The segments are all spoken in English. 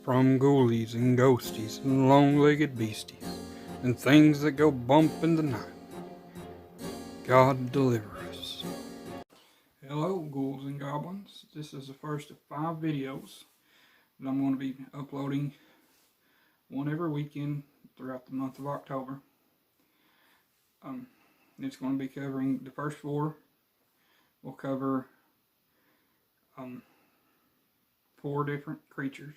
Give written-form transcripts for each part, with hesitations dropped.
From ghoulies and ghosties and long-legged beasties and things that go bump in the night, God deliver us. Hello, ghouls and goblins. This is the first of 5 videos that I'm going to be uploading one every weekend throughout the month of October. It's going to be covering the first 4. We'll cover 4 different creatures,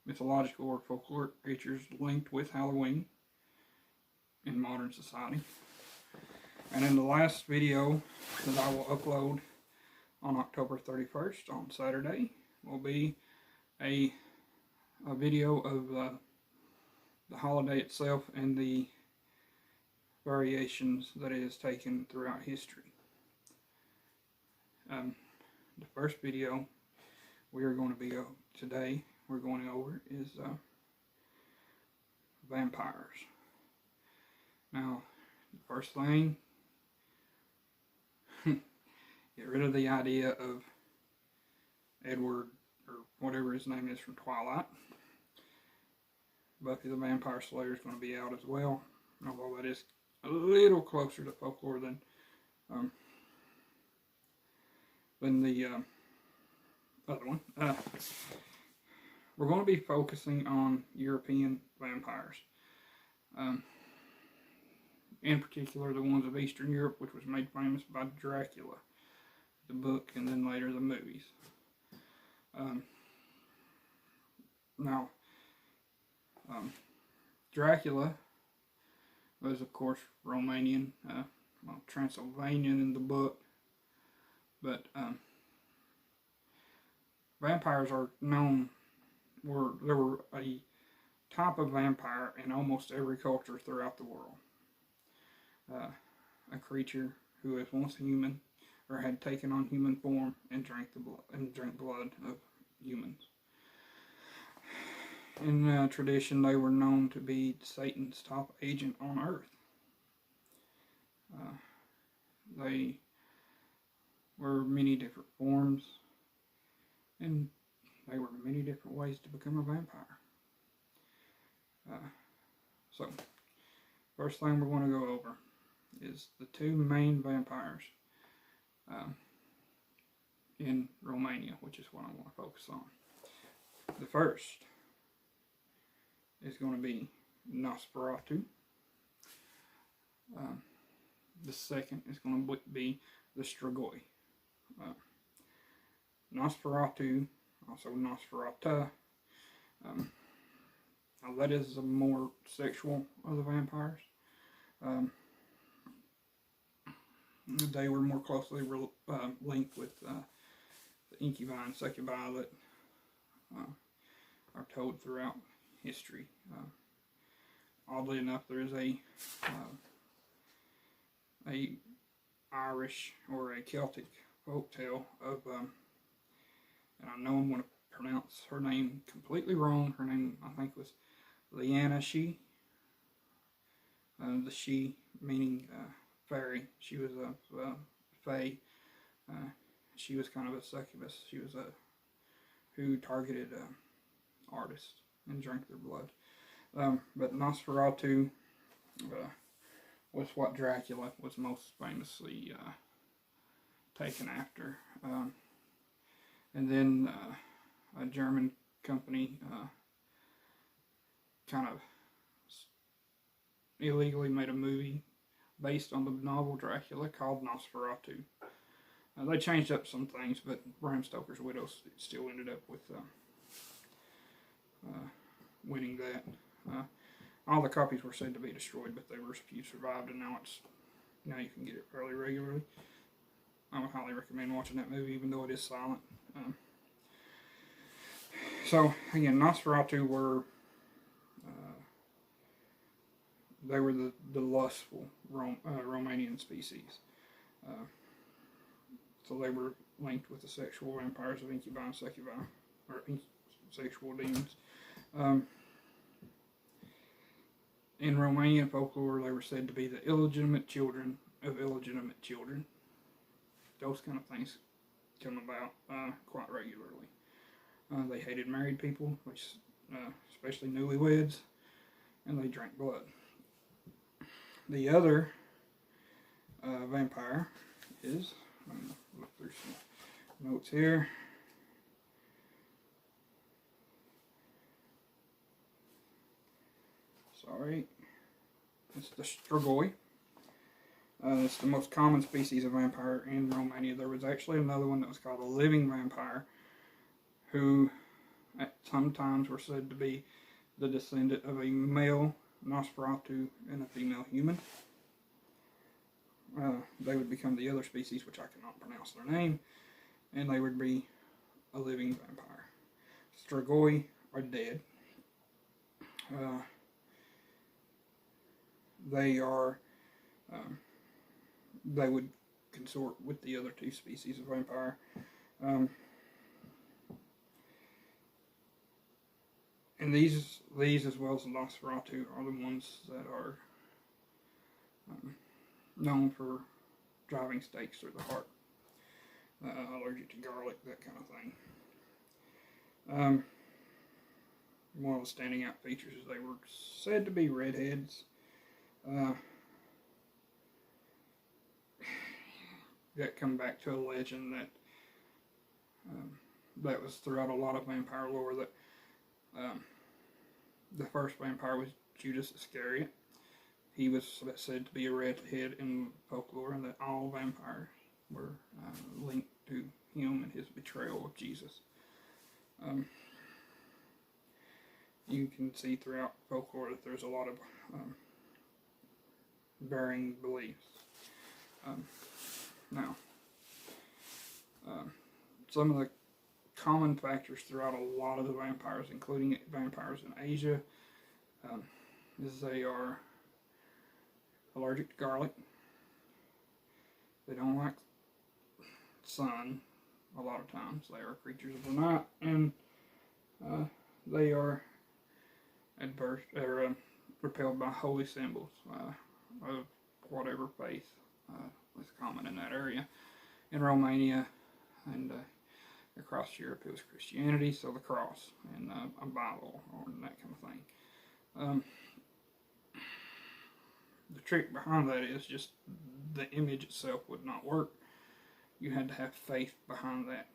mythological or folkloric creatures linked with Halloween in modern society. And in the last video that I will upload on October 31st, on Saturday, will be a video of the holiday itself and the variations that it has taken throughout history. The first video we are going to be today we're going over is vampires. Now, the first thing, get rid of the idea of Edward, or whatever his name is, from Twilight. Buffy the Vampire Slayer is going to be out as well, although that is a little closer to folklore than the other one. We're going to be focusing on European vampires. In particular, the ones of Eastern Europe, which was made famous by Dracula, the book, and then later the movies. Dracula was, of course, Romanian, Transylvanian in the book, but vampires are known, there were a type of vampire in almost every culture throughout the world. A creature who was once human, or had taken on human form and drank blood of humans. In tradition, they were known to be Satan's top agent on earth. They were many different forms, and there were many different ways to become a vampire. So, first thing we're going to go over is the 2 main vampires in Romania, which is what I want to focus on. The first is going to be Nosferatu. The second is going to be the Strigoi. Nosferatu, also Nosferata. Now that is the more sexual of the vampires. They were more closely linked with the incubi and succubi that are told throughout history. Oddly enough, there is a Irish or a Celtic folktale of, and I know I'm going to pronounce her name completely wrong. Her name, I think, was Leanna She. The she meaning fairy. She was a fae. She was kind of a succubus. She was who targeted artists and drank their blood. But Nosferatu was what Dracula was most famously taken after. And then a German company kind of illegally made a movie based on the novel Dracula called Nosferatu. They changed up some things, but Bram Stoker's widow still ended up with winning that. All the copies were said to be destroyed, but there were a few survived, and now you can get it fairly regularly. I would highly recommend watching that movie, even though it is silent. So again, Nosferatu were they were the lustful Romanian species. So they were linked with the sexual vampires of incubi and succubi, or sexual demons. In Romanian folklore, they were said to be the illegitimate children of illegitimate children. Those kind of things come about quite regularly. They hated married people, which especially newlyweds, and they drank blood. The other vampire is, let me look through some notes here. Sorry. It's the Strigoi. It's the most common species of vampire in Romania. There was actually another one that was called a living vampire, who at some times were said to be the descendant of a male Nosferatu and a female human. They would become the other species, which I cannot pronounce their name, and they would be a living vampire. Strigoi are dead. They would consort with the other two species of vampire. And these as well as the Nosferatu are the ones that are known for driving stakes through the heart, allergic to garlic, that kind of thing. One of the standing out features is they were said to be redheads. That come back to a legend that that was throughout a lot of vampire lore, that the first vampire was Judas Iscariot. He was said to be a redhead in folklore, and that all vampires were linked to him and his betrayal of Jesus. You can see throughout folklore that there's a lot of varying beliefs. Now, some of the common factors throughout a lot of the vampires, including vampires in Asia, is they are allergic to garlic. They don't like sun a lot of times. They are creatures of the night, and they are adverse or repelled by holy symbols of whatever faith was common in that area. In Romania and across Europe, it was Christianity, so the cross and a Bible and that kind of thing. The trick behind that is just the image itself would not work. You had to have faith behind that,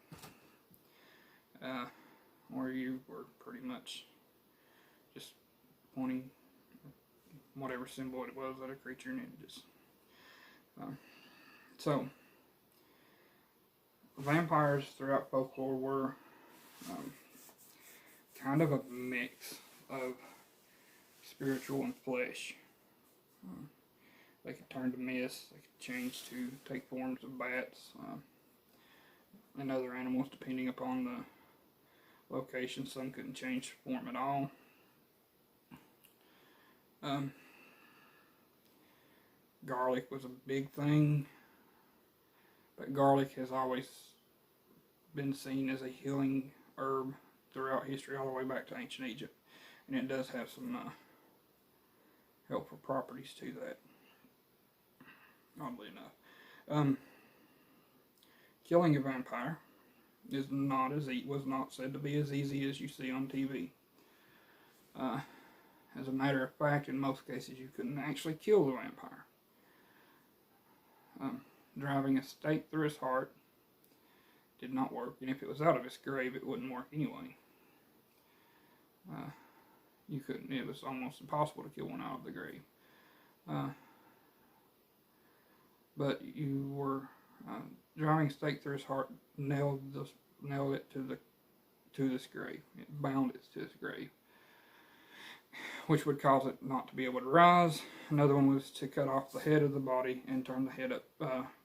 or you were pretty much just pointing whatever symbol it was at a creature and it just. So, vampires throughout folklore were kind of a mix of spiritual and flesh. They could turn to mist, they could change to take forms of bats and other animals depending upon the location. Some couldn't change form at all. Garlic was a big thing, but garlic has always been seen as a healing herb throughout history, all the way back to ancient Egypt, and it does have some helpful properties to that, oddly enough. Killing a vampire is not was not said to be as easy as you see on TV. As a matter of fact, in most cases, you couldn't actually kill the vampire. Driving a stake through his heart did not work, and if it was out of his grave, it wouldn't work anyway. You couldn't. It was almost impossible to kill one out of the grave. But you were driving a stake through his heart, nailed it to this grave. It bound it to his grave, which would cause it not to be able to rise. Another one was to cut off the head of the body and turn the head up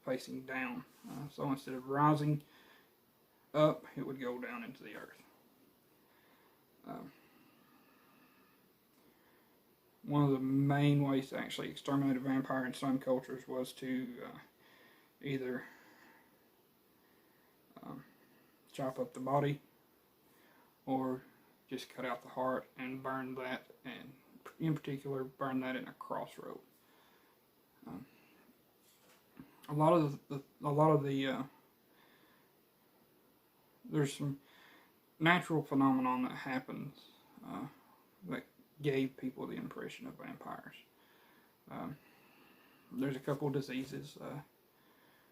facing down. So instead of rising up, it would go down into the earth. One of the main ways to actually exterminate a vampire in some cultures was to either chop up the body or just cut out the heart and burn that, and in particular burn that in a crossroad. A lot of the there's some natural phenomenon that happens that gave people the impression of vampires. There's a couple of diseases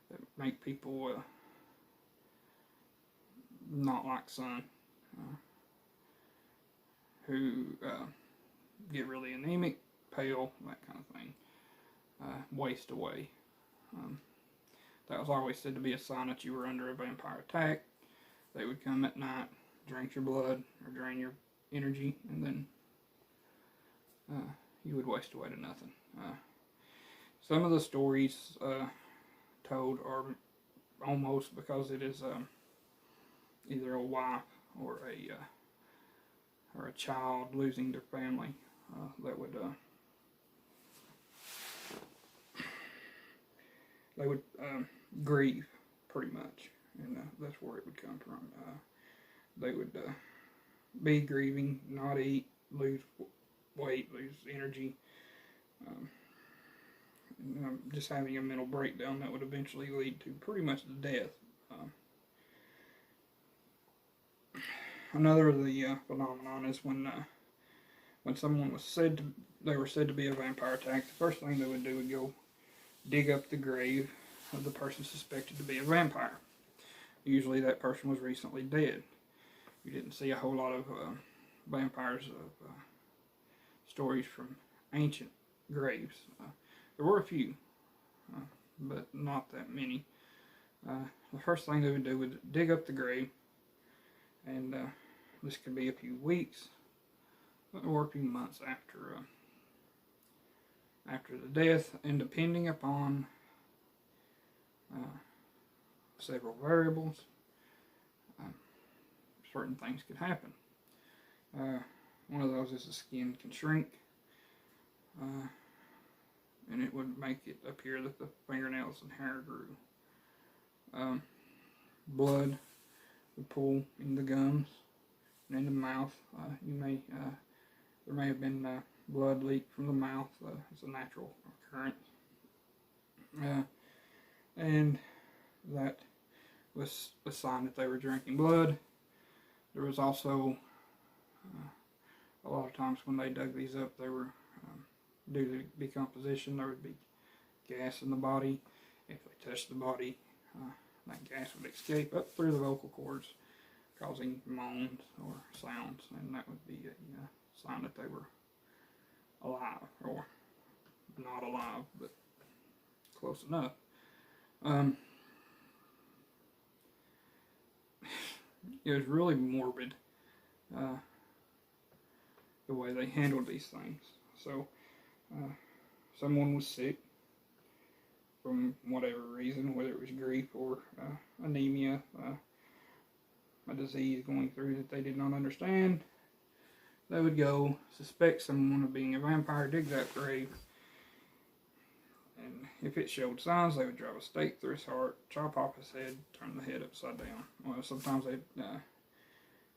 that make people not like sun, who get really anemic, pale, that kind of thing, waste away. That was always said to be a sign that you were under a vampire attack. They would come at night, drink your blood, or drain your energy, and then you would waste away to nothing. Some of the stories told are almost because it is either a wife or a child losing their family that would they would grieve pretty much, and that's where it would come from. They would be grieving, not eat, lose weight, lose energy, just having a mental breakdown that would eventually lead to pretty much death. Another of the phenomenon is when someone was they were said to be a vampire attack, the first thing they would do would go dig up the grave of the person suspected to be a vampire. Usually that person was recently dead. You didn't see a whole lot of vampires of stories from ancient graves. There were a few, but not that many. The first thing they would do was dig up the grave, and this could be a few weeks or a few months after the death, and depending upon several variables, certain things could happen. One of those is the skin can shrink, and it would make it appear that the fingernails and hair grew. Blood would pool in the gums and in the mouth. There may have been blood leak from the mouth. It's a natural occurrence. And that was a sign that they were drinking blood. There was also a lot of times when they dug these up, they were due to decomposition, there would be gas in the body. If they touched the body, that gas would escape up through the vocal cords, causing moans or sounds, and that would be a sign that they were alive, or not alive, but close enough. It was really morbid, the way they handled these things. So, someone was sick from whatever reason, whether it was grief or anemia, a disease going through that they did not understand. They would go suspect someone of being a vampire, dig that grave, and if it showed signs, they would drive a stake through his heart, chop off his head, turn the head upside down. Well, sometimes they'd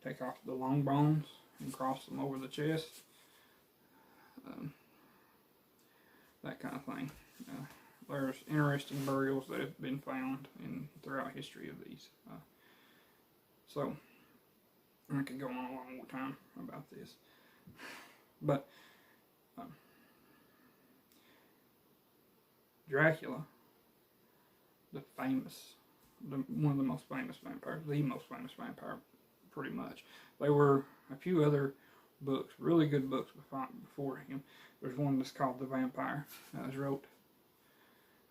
take off the long bones and cross them over the chest. That kind of thing. There's interesting burials that have been found throughout history of these. So, I could go on a long time about this. But, Dracula, one of the most famous vampires, the most famous vampire, pretty much. There were a few other books, really good books before him. There's one that's called The Vampire. That was wrote,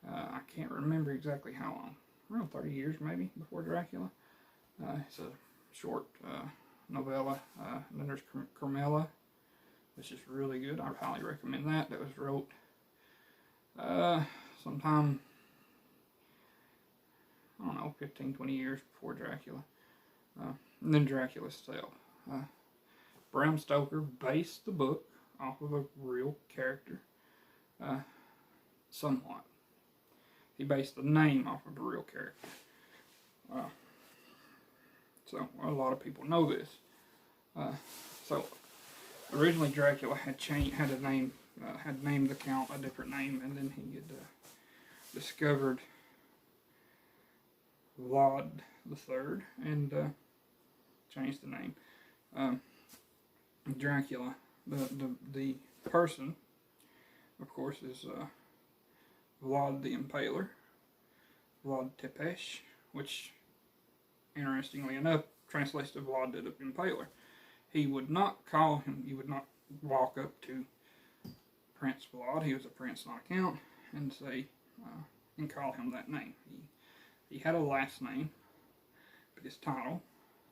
I can't remember exactly how long, around 30 years maybe, before Dracula. It's a short novella. And then there's Carmilla, which is really good. I highly recommend that. That was wrote sometime, I don't know, 15, 20 years before Dracula. And then Dracula itself. Bram Stoker based the book off of a real character, somewhat. He based the name off of a real character. So a lot of people know this. So originally Dracula had named the count a different name, and then he had discovered Vlad III and changed the name. Dracula, the person, of course, is Vlad the Impaler, Vlad Tepes, which, interestingly enough, translates to Vlad the Impaler. He would not walk up to Prince Vlad, he was a prince, not a count, and say, and call him that name. He had a last name, but his title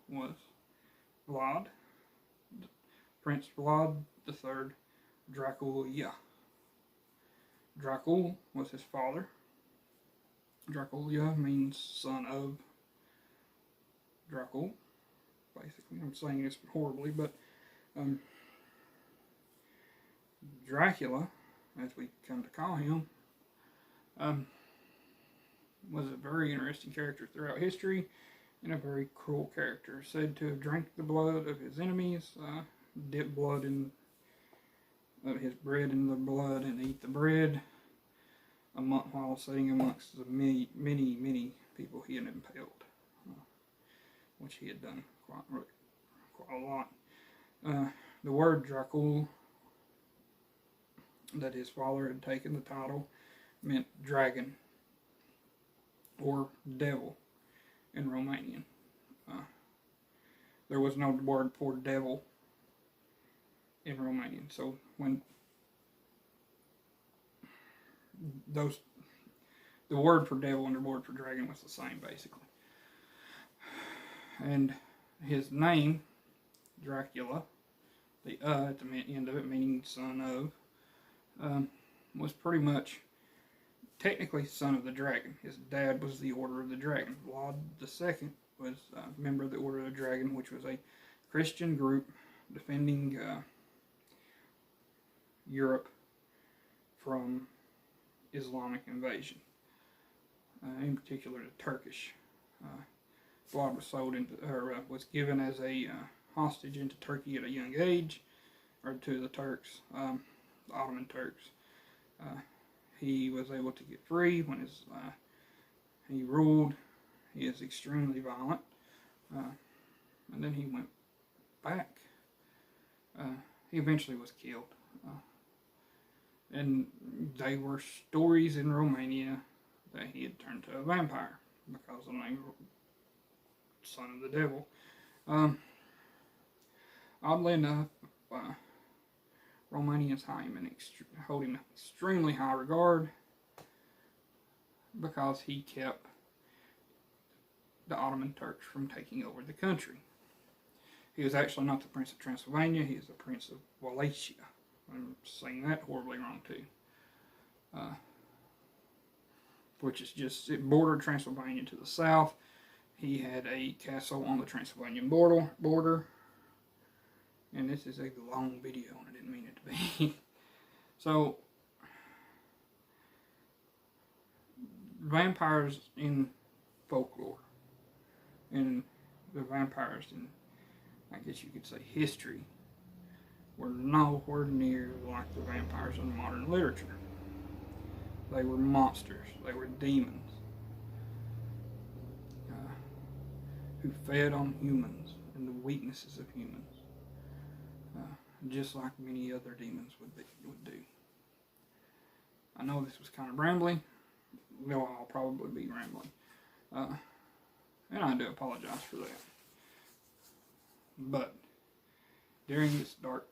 was Vlad, Prince Vlad III Dracula. Dracul was his father. Dracula means son of Dracul, basically. I'm saying this horribly, but Dracula, as we come to call him, was a very interesting character throughout history and a very cruel character. Said to have drank the blood of his enemies, dip blood in his bread in the blood, and eat the bread while sitting amongst the many people he had impaled, which he had done quite a lot. The word Dracul, that his father had taken the title, meant dragon or devil in Romanian. There was no word for devil in Romanian, so when the word for devil and the word for dragon was the same, basically. And his name, Dracula, the at the end of it, meaning son of, was pretty much technically son of the dragon. His dad was the Order of the Dragon. Vlad II was a member of the Order of the Dragon, which was a Christian group defending Europe from Islamic invasion, in particular the Turkish. Vlad was was given as a hostage into Turkey at a young age, or to the Turks, the Ottoman Turks. He was able to get free when he ruled. He is extremely violent, and then he went back. He eventually was killed. And they were stories in Romania that he had turned to a vampire because of the name Son of the Devil. Oddly enough, Romanians hold him in extremely high regard because he kept the Ottoman Turks from taking over the country. He was actually not the Prince of Transylvania, he was the Prince of Wallachia. I'm saying that horribly wrong too. Which is just, it bordered Transylvania to the south. He had a castle on the Transylvanian border. And this is a long video, and I didn't mean it to be. So, vampires in folklore, and the vampires in, I guess you could say, history, were nowhere near like the vampires in modern literature. They were monsters. They were demons who fed on humans and the weaknesses of humans, just like many other demons would do. I know this was kind of rambling. Well, I'll probably be rambling, and I do apologize for that. But during this dark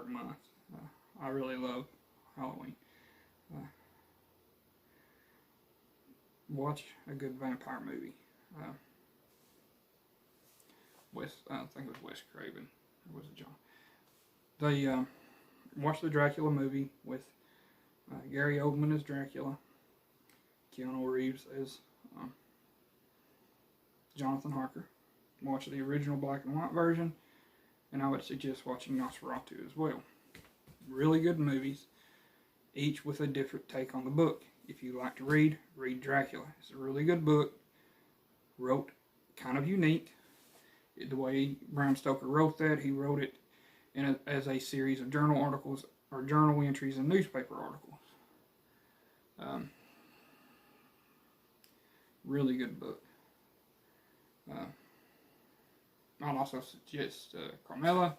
month, I really love Halloween. Watch a good vampire movie. I think it was Wes Craven, or was it John? They watched the Dracula movie with Gary Oldman as Dracula, Keanu Reeves as Jonathan Harker. Watch the original black and white version, and I would suggest watching Nosferatu as well. Really good movies, each with a different take on the book. If you like to read Dracula. It's a really good book. Wrote kind of unique. The way Bram Stoker wrote that, he wrote it as a series of journal articles or journal entries and newspaper articles. Really good book. I'll also suggest Carmela,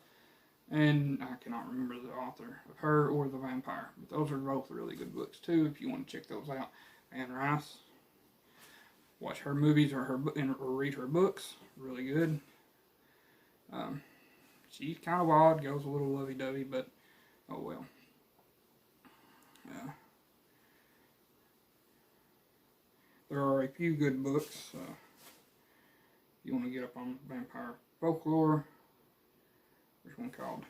and I cannot remember the author of her or The Vampire, but those are both really good books too if you want to check those out. Anne Rice, watch her movies or read her books, really good. She's kind of odd, goes a little lovey-dovey, but oh well. There are a few good books. If you want to get up on vampire folklore, there's one called,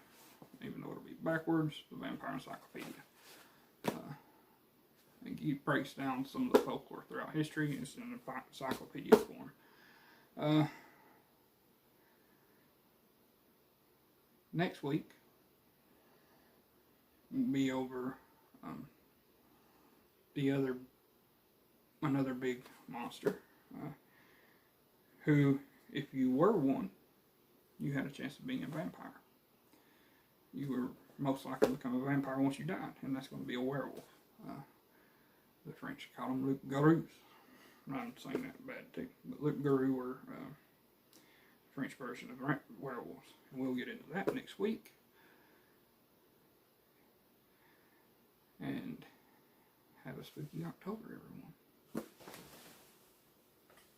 even though it'll be backwards, the Vampire Encyclopedia. It breaks down some of the folklore throughout history. It's in an encyclopedia form. Next week, we'll be over another big monster, who, if you were one, you had a chance of being a vampire. You were most likely to become a vampire once you died, and that's going to be a werewolf. The French call them loup-garous. I'm saying that bad too, but loup-garous were French version of werewolves, and we'll get into that next week. And have a spooky October, everyone.